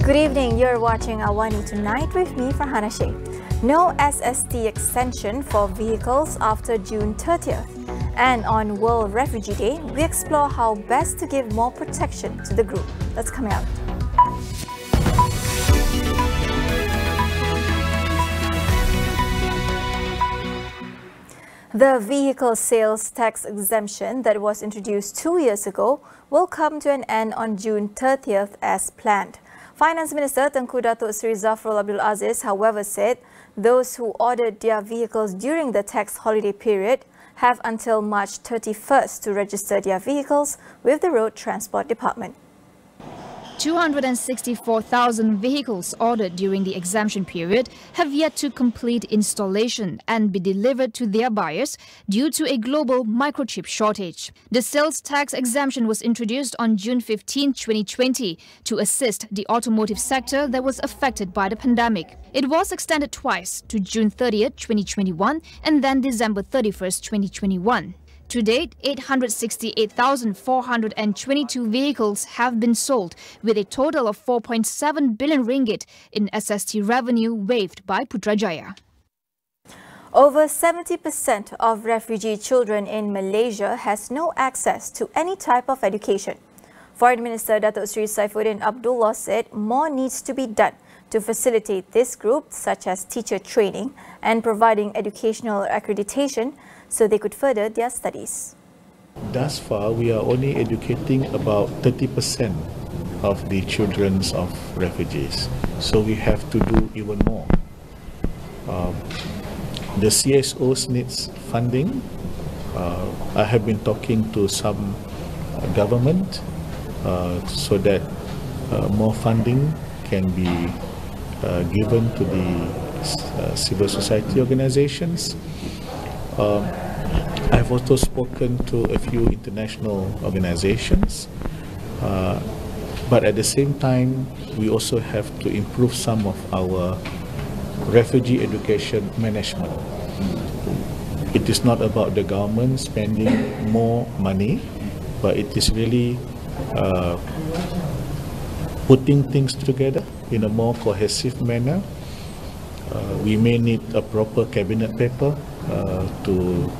Good evening, you're watching AWANI Tonight with me, Farhana Sheikh. No SST extension for vehicles after June 30th. And on World Refugee Day, we explore how best to give more protection to the group. That's coming up. The vehicle sales tax exemption that was introduced 2 years ago will come to an end on June 30th as planned. Finance Minister Tengku Datuk Seri Zafrul Abdul Aziz, however, said those who ordered their vehicles during the tax holiday period have until March 31st to register their vehicles with the Road Transport Department. 264,000 vehicles ordered during the exemption period have yet to complete installation and be delivered to their buyers due to a global microchip shortage. The sales tax exemption was introduced on June 15, 2020 to assist the automotive sector that was affected by the pandemic. It was extended twice to June 30th, 2021 and then December 31st, 2021. To date, 868,422 vehicles have been sold, with a total of 4.7 billion ringgit in SST revenue waived by Putrajaya. Over 70% of refugee children in Malaysia has no access to any type of education. Foreign Minister Datuk Seri Saifuddin Abdullah said more needs to be done to facilitate this group, such as teacher training and providing educational accreditation so they could further their studies. Thus far, we are only educating about 30% of the children of refugees. So we have to do even more. The CSOs needs funding. I have been talking to some government so that more funding can be given to the civil society organizations. I've also spoken to a few international organizations, but at the same time, we also have to improve some of our refugee education management. It is not about the government spending more money, but it is really putting things together in a more cohesive manner. We may need a proper cabinet paper to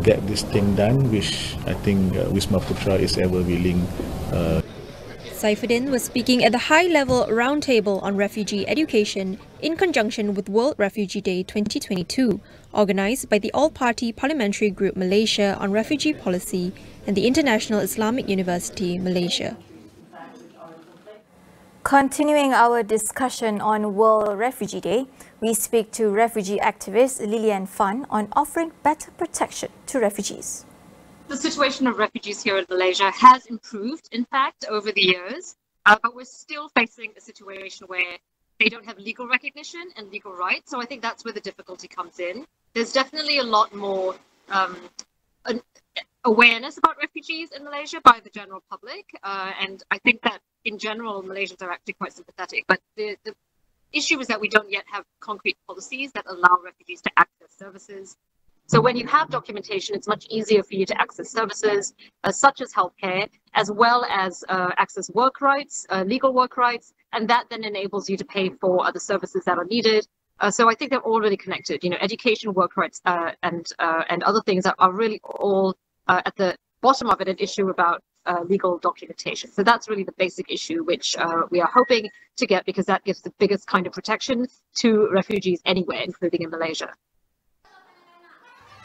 get this thing done, which I think Wisma Putra is ever willing. Saifuddin was speaking at the high-level roundtable on refugee education in conjunction with World Refugee Day 2022, organised by the All-Party Parliamentary Group Malaysia on Refugee Policy and the International Islamic University, Malaysia. Continuing our discussion on World Refugee Day, we speak to refugee activist Lilian Fan on offering better protection to refugees. The situation of refugees here in Malaysia has improved, in fact, over the years, but we're still facing a situation where they don't have legal recognition and legal rights, so I think that's where the difficulty comes in. There's definitely a lot more awareness about refugees in Malaysia by the general public, and I think that in general Malaysians are actually quite sympathetic, but the issue is that we don't yet have concrete policies that allow refugees to access services. So when you have documentation, it's much easier for you to access services such as healthcare, as well as access work rights, legal work rights, and that then enables you to pay for other services that are needed. So I think they're all really connected. You know, education, work rights, and other things are really all at the bottom of it, an issue about legal documentation. So that's really the basic issue which we are hoping to get, because that gives the biggest kind of protection to refugees anywhere, including in Malaysia.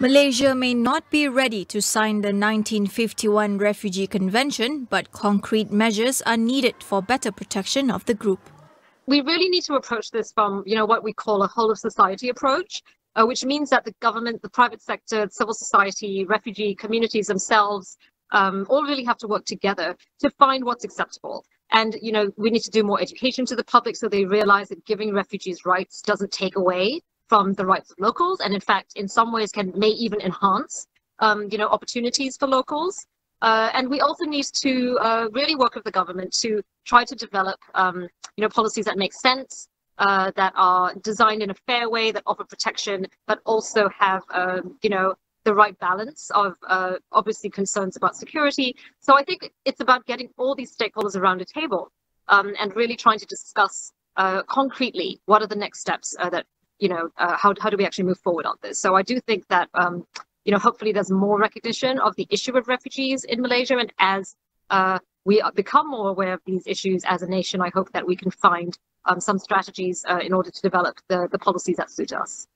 Malaysia may not be ready to sign the 1951 Refugee Convention, but concrete measures are needed for better protection of the group. We really need to approach this from, you know, what we call a whole of society approach, which means that the government, the private sector, civil society, refugee communities themselves all really have to work together to find what's acceptable. And, you know, we need to do more education to the public so they realize that giving refugees rights doesn't take away from the rights of locals, and in fact, in some ways may even enhance, you know, opportunities for locals. And we also need to really work with the government to try to develop, you know, policies that make sense, that are designed in a fair way, that offer protection, but also have, you know, the right balance of obviously concerns about security. So I think it's about getting all these stakeholders around a table and really trying to discuss concretely what are the next steps that, how do we actually move forward on this. So I do think that, hopefully there's more recognition of the issue of refugees in Malaysia, and as we become more aware of these issues as a nation, I hope that we can find some strategies in order to develop the policies that suit us.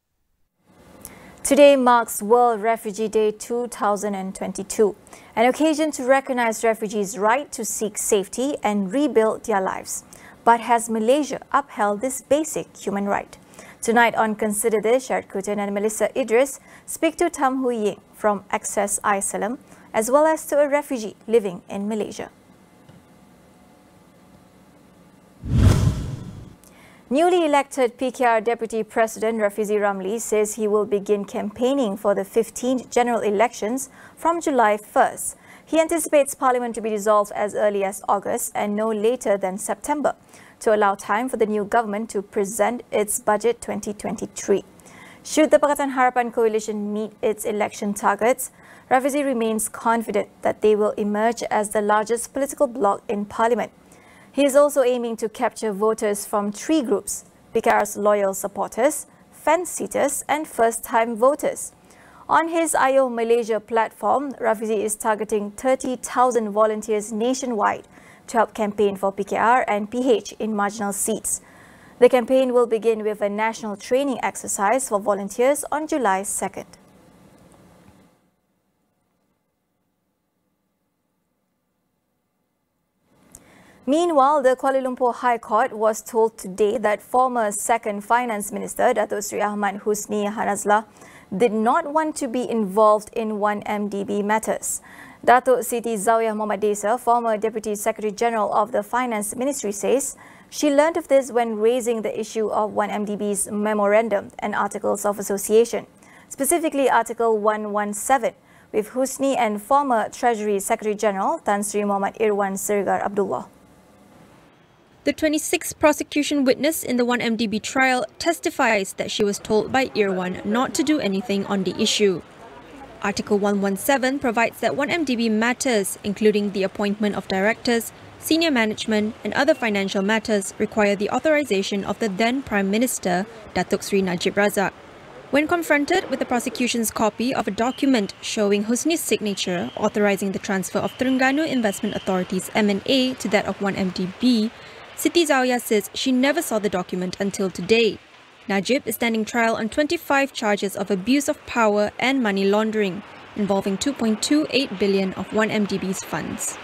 Today marks World Refugee Day 2022, an occasion to recognize refugees' right to seek safety and rebuild their lives. But has Malaysia upheld this basic human right? Tonight on Consider This, Syed Kutan and Melissa Idris speak to Tam Hui Ying from Access Asylum, as well as to a refugee living in Malaysia. Newly elected PKR Deputy President Refugee Ramli says he will begin campaigning for the 15th general elections from July 1st. He anticipates Parliament to be dissolved as early as August and no later than September, to allow time for the new government to present its budget 2023. Should the Pakatan Harapan coalition meet its election targets, Refugee remains confident that they will emerge as the largest political bloc in Parliament. He is also aiming to capture voters from three groups: PKR's loyal supporters, fence-sitters and first-time voters. On his IO Malaysia platform, Refugee is targeting 30,000 volunteers nationwide to help campaign for PKR and PH in marginal seats. The campaign will begin with a national training exercise for volunteers on July 2nd. Meanwhile, the Kuala Lumpur High Court was told today that former Second Finance Minister Datuk Seri Ahmad Husni Hanazlah did not want to be involved in 1MDB matters. Datuk Siti Zawiyah Muhammad Desa, former Deputy Secretary General of the Finance Ministry, says she learned of this when raising the issue of 1MDB's memorandum and articles of association, specifically Article 117, with Husni and former Treasury Secretary General Tan Sri Muhammad Irwan Sirgar Abdullah. The 26th prosecution witness in the 1MDB trial testifies that she was told by Irwan not to do anything on the issue. Article 117 provides that 1MDB matters, including the appointment of directors, senior management and other financial matters, require the authorization of the then Prime Minister, Datuk Sri Najib Razak. When confronted with the prosecution's copy of a document showing Husni's signature authorizing the transfer of Terengganu Investment Authority's M&A to that of 1MDB, Siti Zawiyah says she never saw the document until today. Najib is standing trial on 25 charges of abuse of power and money laundering, involving 2.28 billion of 1MDB's funds.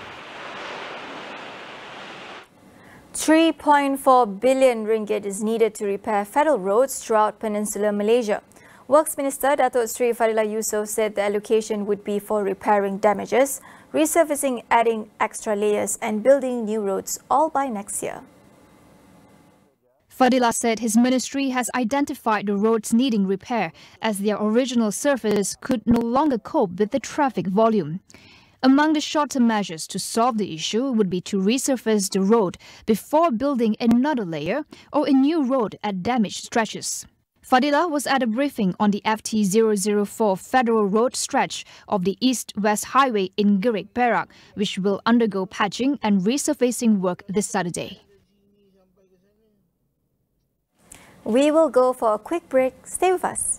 3.4 billion ringgit is needed to repair federal roads throughout Peninsular Malaysia. Works Minister Datuk Sri Fadilah Yusof said the allocation would be for repairing damages, resurfacing, adding extra layers and building new roads, all by next year. Fadilah said his ministry has identified the roads needing repair as their original surface could no longer cope with the traffic volume. Among the short-term measures to solve the issue would be to resurface the road before building another layer or a new road at damaged stretches. Fadilah was at a briefing on the FT004 Federal Road stretch of the East-West Highway in Gerik, Perak, which will undergo patching and resurfacing work this Saturday. We will go for a quick break. Stay with us.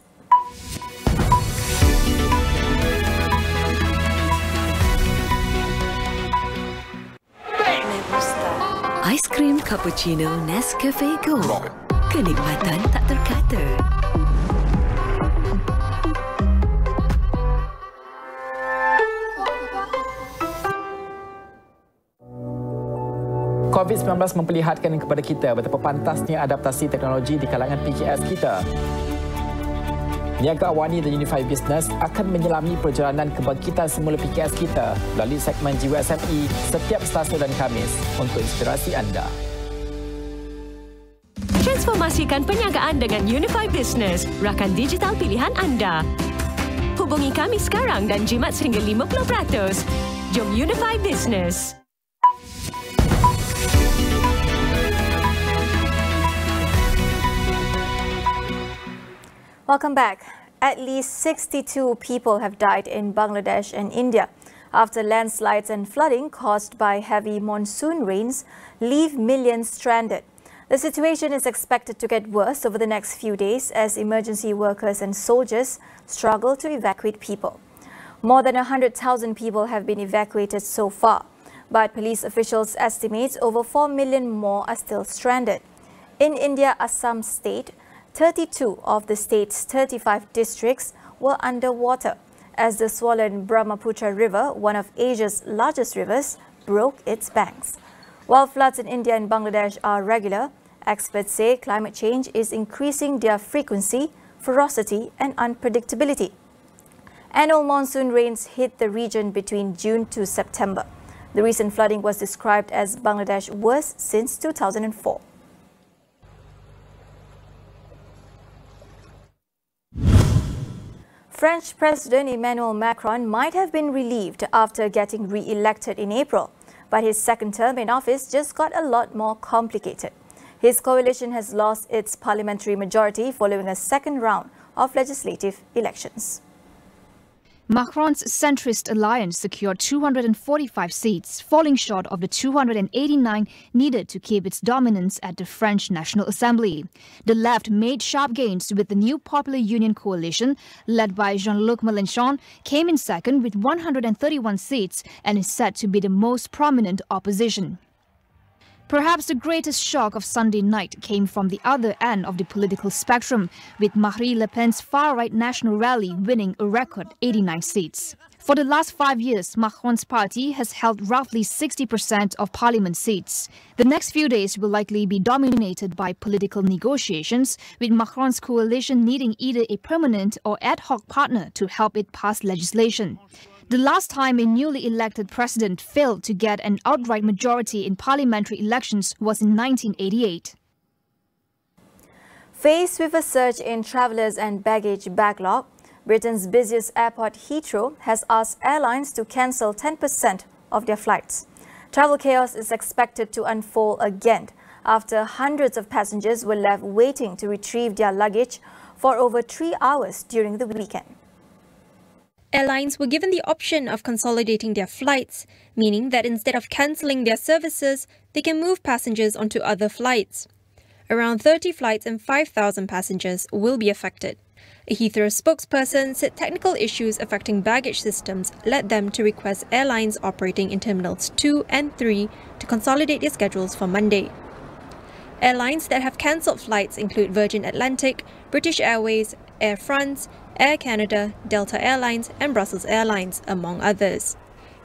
Ais krim cappuccino Nescafe Gold. Kenikmatan tak terkata. COVID-19 memperlihatkan kepada kita betapa pantasnya adaptasi teknologi di kalangan PKS kita. Niaga AWANI dan Unified Business akan menyelami perjalanan kebangkitan semula PKS kita melalui segmen Jiwa SME setiap Selasa dan Khamis untuk inspirasi anda. Transformasikan perniagaan dengan Unified Business, rakan digital pilihan anda. Hubungi kami sekarang dan jimat sehingga 50%. Jom Unified Business. Welcome back. At least 62 people have died in Bangladesh and India after landslides and flooding caused by heavy monsoon rains leave millions stranded. The situation is expected to get worse over the next few days as emergency workers and soldiers struggle to evacuate people. More than 100,000 people have been evacuated so far, but police officials estimate over 4 million more are still stranded. In India, Assam state, 32 of the state's 35 districts were underwater as the swollen Brahmaputra River, one of Asia's largest rivers, broke its banks. While floods in India and Bangladesh are regular, experts say climate change is increasing their frequency, ferocity and unpredictability. Annual monsoon rains hit the region between June to September. The recent flooding was described as Bangladesh's worst since 2004. French President Emmanuel Macron might have been relieved after getting re-elected in April, but his second term in office just got a lot more complicated. His coalition has lost its parliamentary majority following a second round of legislative elections. Macron's centrist alliance secured 245 seats, falling short of the 289 needed to keep its dominance at the French National Assembly. The left made sharp gains with the new Popular Union coalition, led by Jean-Luc Mélenchon, came in second with 131 seats and is said to be the most prominent opposition. Perhaps the greatest shock of Sunday night came from the other end of the political spectrum, with Marine Le Pen's far-right National Rally winning a record 89 seats. For the last 5 years, Macron's party has held roughly 60% of parliament seats. The next few days will likely be dominated by political negotiations, with Macron's coalition needing either a permanent or ad hoc partner to help it pass legislation. The last time a newly elected president failed to get an outright majority in parliamentary elections was in 1988. Faced with a surge in travellers and baggage backlog, Britain's busiest airport Heathrow has asked airlines to cancel 10% of their flights. Travel chaos is expected to unfold again after hundreds of passengers were left waiting to retrieve their luggage for over 3 hours during the weekend. Airlines were given the option of consolidating their flights, meaning that instead of cancelling their services, they can move passengers onto other flights. Around 30 flights and 5,000 passengers will be affected. A Heathrow spokesperson said technical issues affecting baggage systems led them to request airlines operating in Terminals 2 and 3 to consolidate their schedules for Monday. Airlines that have cancelled flights include Virgin Atlantic, British Airways, Air France, Air Canada, Delta Airlines and Brussels Airlines, among others.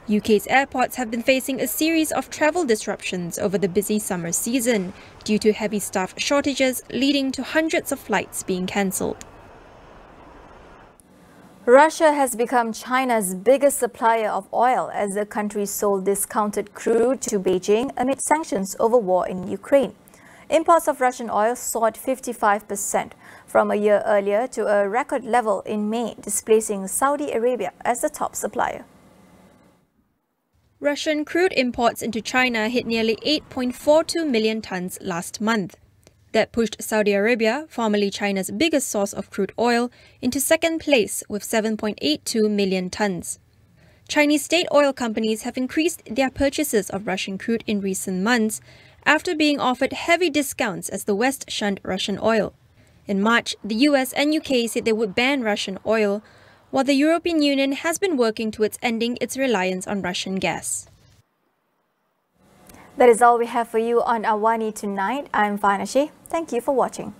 UK's airports have been facing a series of travel disruptions over the busy summer season due to heavy staff shortages leading to hundreds of flights being cancelled. Russia has become China's biggest supplier of oil as the country sold discounted crude to Beijing amid sanctions over war in Ukraine. Imports of Russian oil soared 55% from a year earlier to a record level in May, displacing Saudi Arabia as the top supplier. Russian crude imports into China hit nearly 8.42 million tons last month. That pushed Saudi Arabia, formerly China's biggest source of crude oil, into second place with 7.82 million tons. Chinese state oil companies have increased their purchases of Russian crude in recent months after being offered heavy discounts as the West shunned Russian oil. In March, the US and UK said they would ban Russian oil, while the European Union has been working towards ending its reliance on Russian gas. That is all we have for you on AWANI tonight. I'm Fanashi. Thank you for watching.